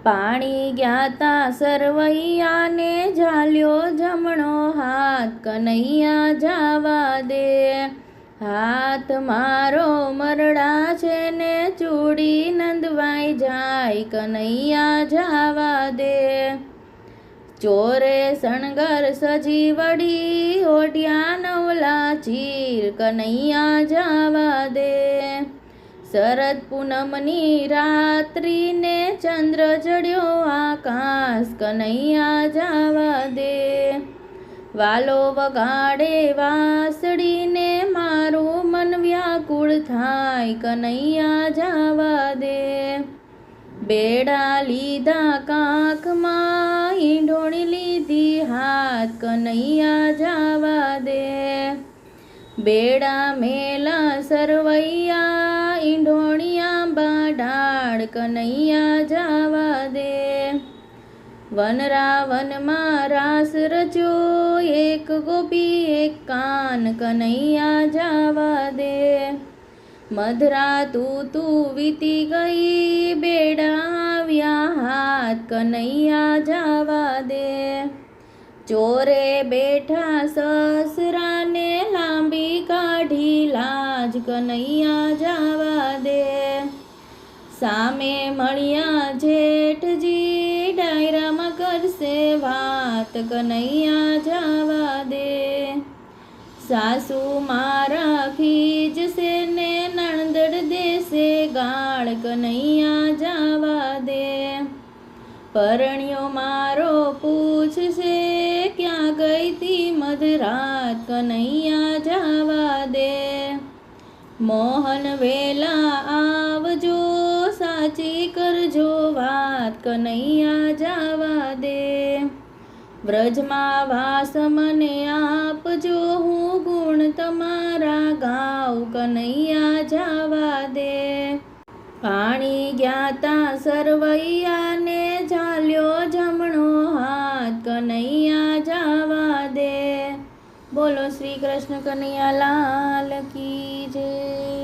પાણી જ્ઞાતા સરવૈયાને ઝાલ્યો જમણો હાથ, કનૈયા જાવા દે. હાથ મારો મરડા છે ને ચૂડી નંદવાઈ જાય, કનૈયા જાવા દે. ચોરે શણગર સજી વળી ઓઢ્યા નવલા ચીર, કનૈયા જાવા દે. શરદ પૂનમની રાત્રિને ચંદ્ર ચડ્યો આકાશ, કનૈયા જાવા દે. વાલો વગાડે વાસળીને મારું મન વ્યાકુળ થાય, કનૈયા જાવા દે. બેડા લીધા કાંખમાં ઈંઢોણી લીધી હાથ, કનૈયા જાવા દે. બેડા મેલા સરવૈયા ઈંઢોણિયા બાડાળ, કનૈયા જાવા દે. વનરાવનમાં રાસ રચ્યો એક ગોપી એક કાન, કનૈયા જાવા દે. મધરા તું વીતી ગઈ બેડા આવ્યા હાથ, કનૈયા જાવા દે. ચોરે બેઠા સસરાને લાંબી કાઢી લાજ, કનૈયા જાવા દે. સામે મળ્યા જેઠજી ડાયરામાં કરશે વાત, કનૈયા જાવા દે. સાસુ મારા ખીજશે ને નણંદડ દેશે ગાળ, કનૈયા જાવા દે. પરણ્યો મારો પૂછશે ક્યાં ગઈ તી મધરાત, કનૈયા જાવા દે. મોહન વેલા આવજો સાચી કરજો વાત, કનૈયા જાવા દે. વ્રજમાં વાસ મને આપજો હું ગુણ તમારા ગાઉ, કનૈયા જાવા દે. પાણી જ્ઞાતા સરવૈયાને ઝાલ્યો જમણો હાથ, કનૈયા જાવા દે. બોલો શ્રી કૃષ્ણ કનૈયા લાલ કી જય.